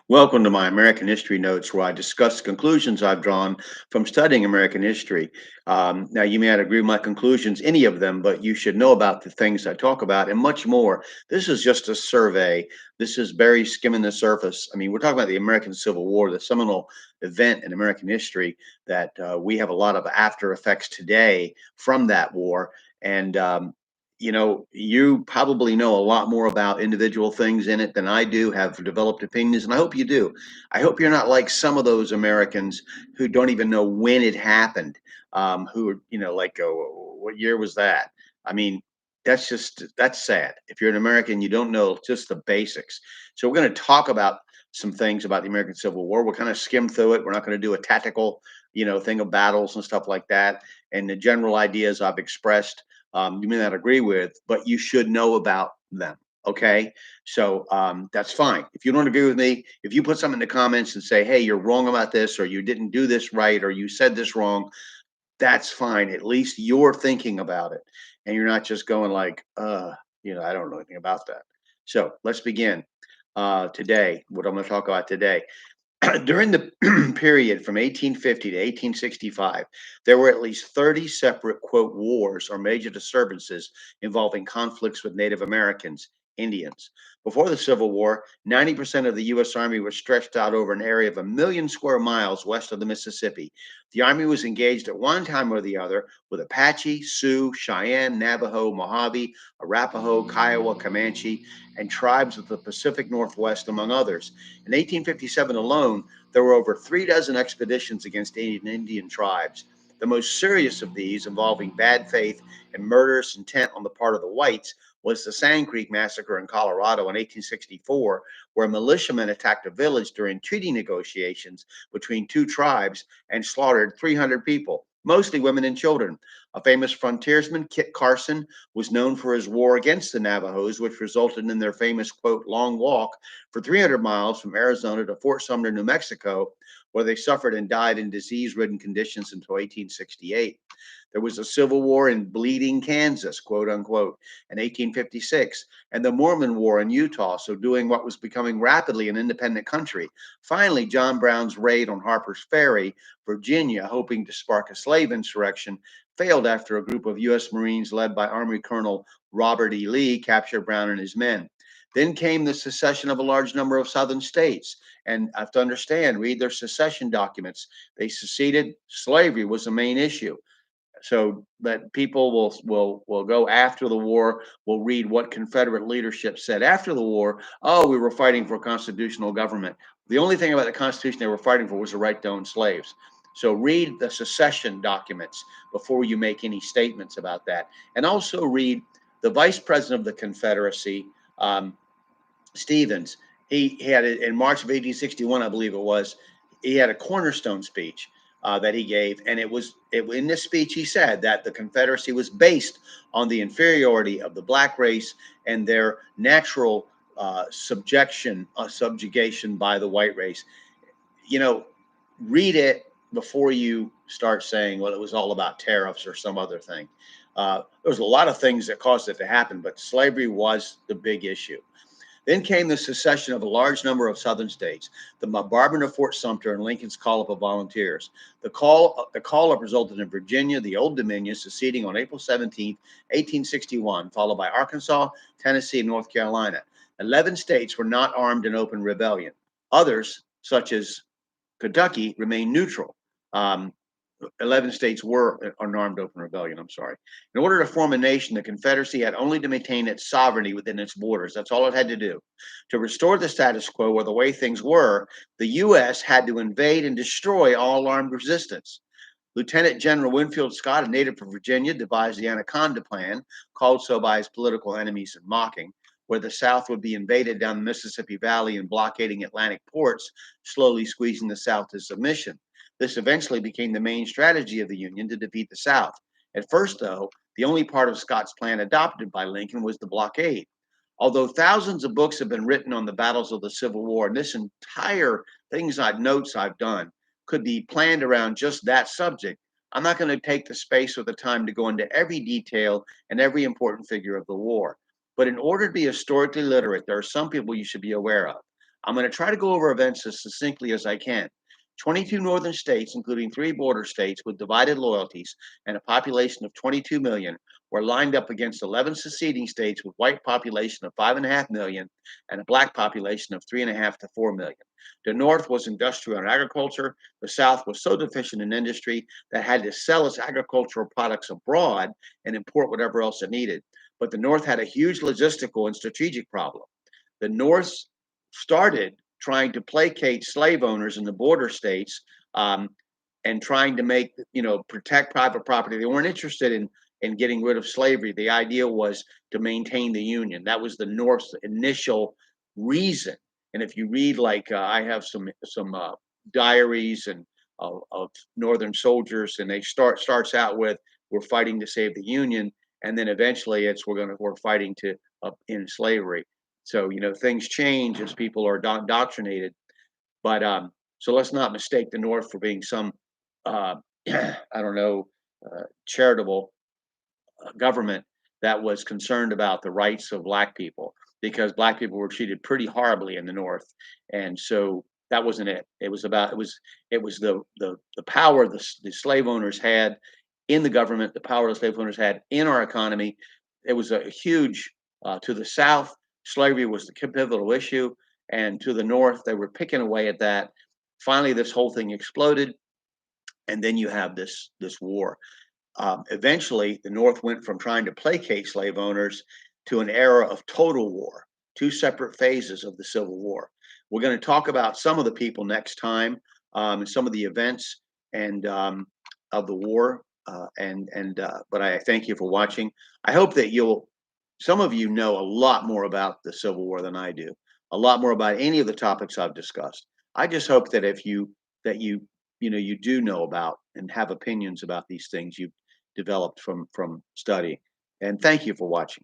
Welcome to my American History Notes, where I discuss conclusions I've drawn from studying American history. Now, you may not agree with my conclusions, any of them, but you should know about the things I talk about and much more. This is just a survey. This is barely skimming the surface. I mean, we're talking about the American Civil War, the seminal event in American history that we have a lot of after effects today from that war. And you probably know a lot more about individual things in it than I do, have developed opinions, and I hope you do. I hope you're not like some of those Americans who don't even know when it happened, who are, like, what year was that? I mean, that's sad. If you're an American, you don't know just the basics. So we're going to talk about some things about the American Civil War. We'll kind of skim through it. We're not going to do a tactical, thing of battles and stuff like that. And the general ideas I've expressed you may not agree with, but you should know about them. Okay. So that's fine. If you don't agree with me, if you put something in the comments and say, hey, you're wrong about this, or you didn't do this right, or you said this wrong, that's fine. At least you're thinking about it. And you're not just going like, I don't know anything about that. So let's begin today, what I'm going to talk about today. During the period from 1850 to 1865, there were at least 30 separate, quote, wars or major disturbances involving conflicts with Native Americans, Indians. Before the Civil War, 90% of the U.S. Army was stretched out over an area of 1 million square miles west of the Mississippi. The Army was engaged at one time or the other with Apache, Sioux, Cheyenne, Navajo, Mojave, Arapaho, Kiowa, Comanche, and tribes of the Pacific Northwest, among others. In 1857 alone, there were over 3 dozen expeditions against Indian tribes. The most serious of these, involving bad faith and murderous intent on the part of the whites, was the Sand Creek Massacre in Colorado in 1864, where militiamen attacked a village during treaty negotiations between two tribes and slaughtered 300 people, mostly women and children. A famous frontiersman, Kit Carson, was known for his war against the Navajos, which resulted in their famous, quote, long walk for 300 miles from Arizona to Fort Sumner, New Mexico, where they suffered and died in disease ridden conditions until 1868. There was a civil war in Bleeding, Kansas, quote unquote, in 1856, and the Mormon War in Utah, so doing what was becoming rapidly an independent country. Finally, John Brown's raid on Harper's Ferry, Virginia, hoping to spark a slave insurrection, failed after a group of U.S. Marines led by Army Colonel Robert E. Lee captured Brown and his men. Then came the secession of a large number of southern states. And I have to understand, read their secession documents. They seceded. Slavery was the main issue. So that people will go after the war, will read what Confederate leadership said after the war. Oh, we were fighting for a constitutional government. The only thing about the Constitution they were fighting for was the right to own slaves. So read the secession documents before you make any statements about that. And also read the vice president of the Confederacy, um, Stevens. He had it in March of 1861, I believe it was. He had a cornerstone speech that he gave, and in this speech he said that the Confederacy was based on the inferiority of the black race and their natural subjugation by the white race. You know, read it before you start saying, well, it was all about tariffs or some other thing. There was a lot of things that caused it to happen, but slavery was the big issue. Then came the secession of a large number of southern states, the bombardment of Fort Sumter, and Lincoln's call up of volunteers. The call up resulted in Virginia, the Old Dominion, seceding on April 17th, 1861, followed by Arkansas, Tennessee, and North Carolina. 11 states were not armed in open rebellion. Others, such as Kentucky, remained neutral. Um, 11 states were an armed open rebellion. I'm sorry. In order to form a nation, the Confederacy had only to maintain its sovereignty within its borders. That's all it had to do. To restore the status quo or the way things were, the U.S. had to invade and destroy all armed resistance. Lieutenant General Winfield Scott, a native of Virginia, devised the Anaconda Plan, called so by his political enemies in mocking, where the South would be invaded down the Mississippi Valley and blockading Atlantic ports, slowly squeezing the South to submission. This eventually became the main strategy of the Union to defeat the South. At first, though, the only part of Scott's plan adopted by Lincoln was the blockade. Although thousands of books have been written on the battles of the Civil War, and this entire notes I've done could be planned around just that subject, I'm not going to take the space or the time to go into every detail and every important figure of the war. But in order to be historically literate, there are some people you should be aware of. I'm going to try to go over events as succinctly as I can. 22 northern states, including 3 border states with divided loyalties and a population of 22 million, were lined up against 11 seceding states with white population of 5.5 million and a black population of 3.5 to 4 million. The North was industrial and agriculture. The South was so deficient in industry that had to sell its agricultural products abroad and import whatever else it needed. But the North had a huge logistical and strategic problem. The North started trying to placate slave owners in the border states, um, and trying to make, protect private property. They weren't interested in getting rid of slavery. The idea was to maintain the Union. That was the North's initial reason. And if you read, like, I have some diaries and of Northern soldiers, and they starts out with, "We're fighting to save the Union," and then eventually it's, "We're fighting to end slavery." So, things change as people are indoctrinated. But so let's not mistake the North for being some, uh, I don't know, charitable government that was concerned about the rights of black people, because black people were treated pretty horribly in the North. And so that wasn't it. It was the power the slave owners had in the government, the power the slave owners had in our economy. It was a huge, to the South, slavery was the pivotal issue, and to the North, they were picking away at that. Finally, this whole thing exploded, and then you have this war. Eventually, the North went from trying to placate slave owners to an era of total war, 2 separate phases of the Civil War. We're going to talk about some of the people next time, and some of the events and of the war. But I thank you for watching. I hope that some of you know a lot more about the Civil War than I do, a lot more about any of the topics I've discussed. I just hope that if you that you do know about and have opinions about these things you've developed from study. And thank you for watching.